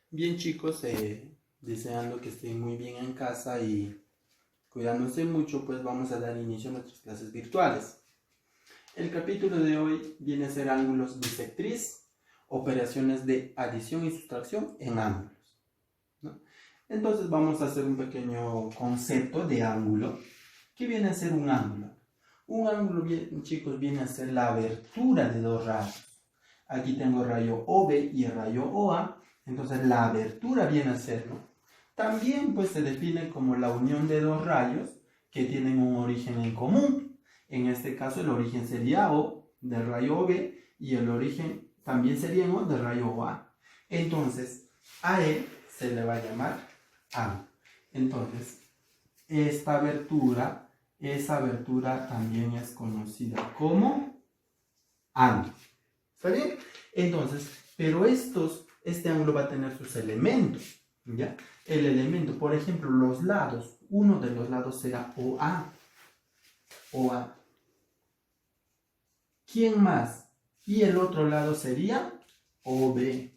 Bien chicos, deseando que estén muy bien en casa y cuidándose mucho, pues vamos a dar inicio a nuestras clases virtuales. El capítulo de hoy viene a ser ángulos bisectriz, operaciones de adición y sustracción en ángulos, ¿no? Entonces vamos a hacer un pequeño concepto de ángulo. ¿Qué viene a ser un ángulo? Un ángulo, bien, chicos, viene a ser la abertura de dos rayos. Aquí tengo el rayo OB y el rayo OA. Entonces la abertura viene a ser, ¿no? También pues se define como la unión de dos rayos que tienen un origen en común. En este caso el origen sería O del rayo OB y el origen también sería en O del rayo OA. Entonces a él se le va a llamar ángulo. Entonces esa abertura también es conocida como ángulo. ¿Está bien? Entonces, pero este ángulo va a tener sus elementos, ¿ya? El elemento, por ejemplo, los lados. Uno de los lados será OA. OA. ¿Quién más? Y el otro lado sería OB.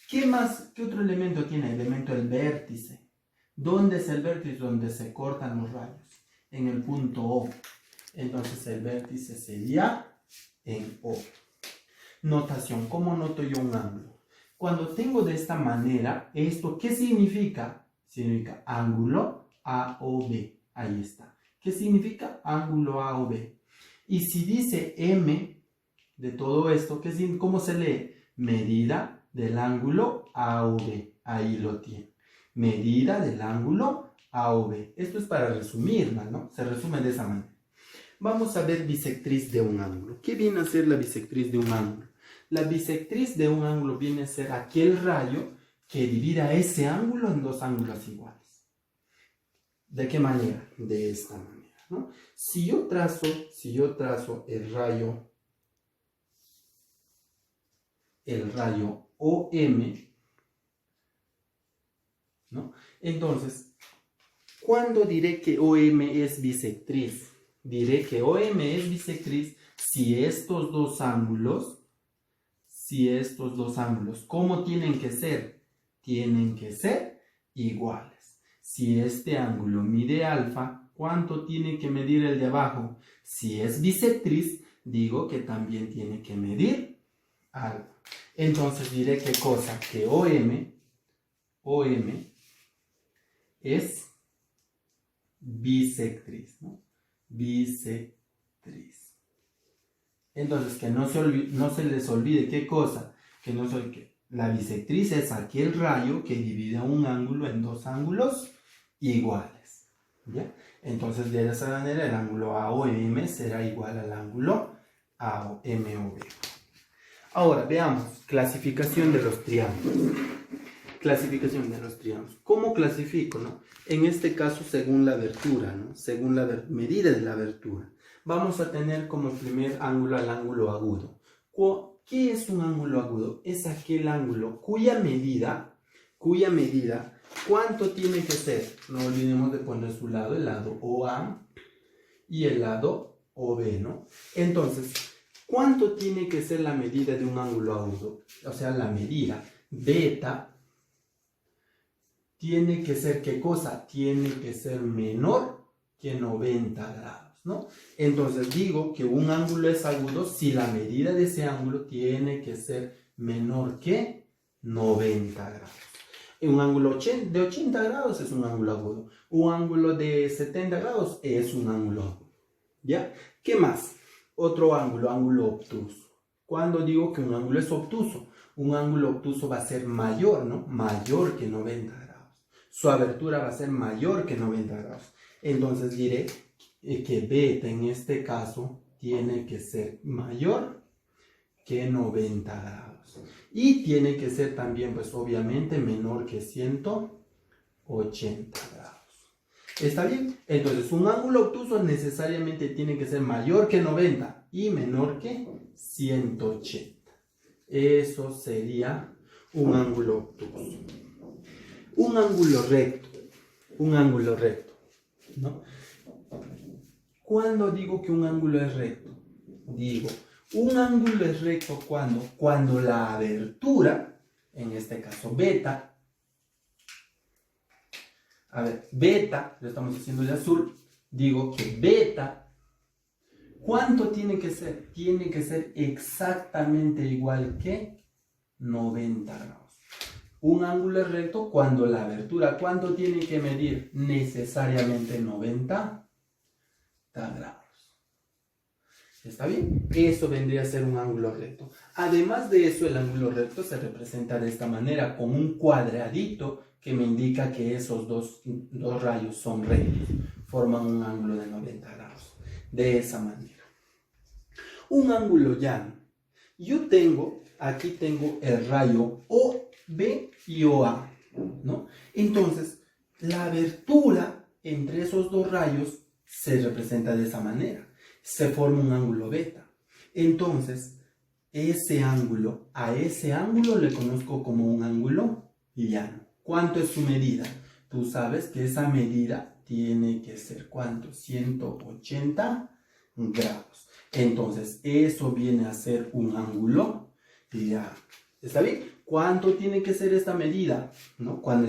¿Qué más? ¿Qué otro elemento tiene? El elemento del vértice. ¿Dónde es el vértice? Donde se cortan los rayos. En el punto O. Entonces el vértice sería en O. Notación. ¿Cómo noto yo un ángulo? Cuando tengo de esta manera, ¿esto qué significa? Significa ángulo AOB. Ahí está. ¿Qué significa ángulo AOB? Y si dice M de todo esto, ¿cómo se lee? Medida del ángulo AOB. Ahí lo tiene. Medida del ángulo AOB. Esto es para resumirla, ¿no? Se resume de esa manera. Vamos a ver bisectriz de un ángulo. ¿Qué viene a ser la bisectriz de un ángulo? La bisectriz de un ángulo viene a ser aquel rayo que divida ese ángulo en dos ángulos iguales. ¿De qué manera? De esta manera, ¿no? Si yo trazo el rayo OM, ¿no? Entonces, ¿cuándo diré que OM es bisectriz? Diré que OM es bisectriz si estos dos ángulos, ¿cómo tienen que ser? Tienen que ser iguales. Si este ángulo mide alfa, ¿cuánto tiene que medir el de abajo? Si es bisectriz, digo que también tiene que medir alfa. Entonces diré qué cosa, que OM es bisectriz, ¿no? Bisectriz. Entonces, que no se les olvide qué cosa, que la bisectriz es aquel rayo que divide un ángulo en dos ángulos iguales, ¿ya? Entonces, de esa manera, el ángulo AOM será igual al ángulo AOMOB. Ahora, veamos, clasificación de los triángulos. Clasificación de los triángulos. ¿Cómo clasifico, no? En este caso, según la abertura, ¿no? Según la medida de la abertura. Vamos a tener como primer ángulo al ángulo agudo. ¿Qué es un ángulo agudo? Es aquel ángulo cuya medida, ¿cuánto tiene que ser? No olvidemos de poner su lado, el lado OA y el lado OB, ¿no? Entonces, ¿cuánto tiene que ser la medida de un ángulo agudo? O sea, la medida beta tiene que ser, ¿qué cosa? Tiene que ser menor que 90 grados, ¿no? Entonces digo que un ángulo es agudo si la medida de ese ángulo tiene que ser menor que 90 grados. Un ángulo de 80 grados es un ángulo agudo. Un ángulo de 70 grados es un ángulo agudo. ¿Ya? ¿Qué más? Otro ángulo, ángulo obtuso. ¿Cuándo digo que un ángulo es obtuso? Un ángulo obtuso va a ser mayor, ¿no? Mayor que 90 grados. Su abertura va a ser mayor que 90 grados. Entonces diré que beta en este caso tiene que ser mayor que 90 grados. Y tiene que ser también, pues obviamente, menor que 180 grados. ¿Está bien? Entonces, un ángulo obtuso necesariamente tiene que ser mayor que 90 y menor que 180. Eso sería un ángulo obtuso. Un ángulo recto, ¿no? ¿Cuándo digo que un ángulo es recto? Digo, Un ángulo es recto cuando la abertura, en este caso beta, a ver, beta, lo estamos haciendo de azul, digo que beta, ¿cuánto tiene que ser? Tiene que ser exactamente igual que 90 grados. Un ángulo es recto cuando la abertura, ¿cuánto tiene que medir? Necesariamente 90 grados. ¿Está bien? Eso vendría a ser un ángulo recto. Además de eso, el ángulo recto se representa de esta manera, con un cuadradito que me indica que esos dos rayos son rectos. Forman un ángulo de 90 grados. De esa manera. Un ángulo llano. Aquí tengo el rayo OB y OA, ¿no? Entonces, la abertura entre esos dos rayos se representa de esa manera. Se forma un ángulo beta. Entonces, a ese ángulo le conozco como un ángulo llano. ¿Cuánto es su medida? Tú sabes que esa medida tiene que ser, ¿cuánto? 180 grados. Entonces, eso viene a ser un ángulo llano. ¿Está bien? ¿Cuánto tiene que ser esta medida? ¿No? Cuando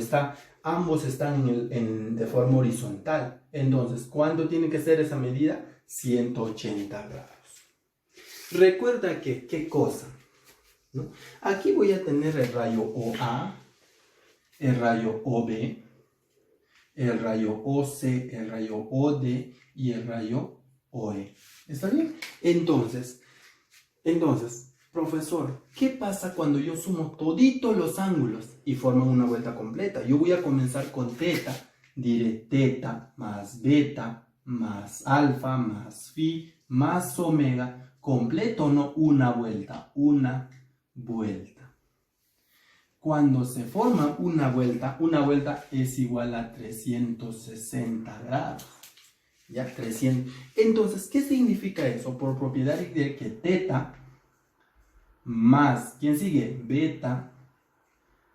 ambos están de forma horizontal. Entonces, ¿cuánto tiene que ser esa medida? 180 grados. Recuerda que, ¿qué cosa? ¿No? Aquí voy a tener el rayo OA, el rayo OB, el rayo OC, el rayo OD y el rayo OE. ¿Está bien? Entonces, profesor, ¿qué pasa cuando yo sumo toditos los ángulos y forman una vuelta completa? Yo voy a comenzar con teta. Diré teta más beta más alfa más phi más omega. ¿Completo o no? Una vuelta. Cuando se forma una vuelta es igual a 360 grados. Ya, 300. Entonces, ¿qué significa eso? Por propiedad de que teta más, ¿quién sigue? Beta,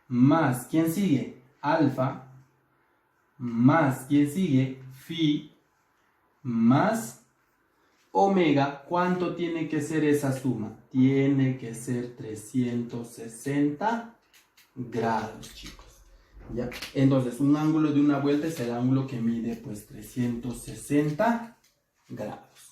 más, ¿quién sigue? Alfa, más, ¿quién sigue? Phi, más omega. ¿Cuánto tiene que ser esa suma? Tiene que ser 360 grados, chicos. ¿Ya? Entonces, un ángulo de una vuelta es el ángulo que mide, pues, 360 grados.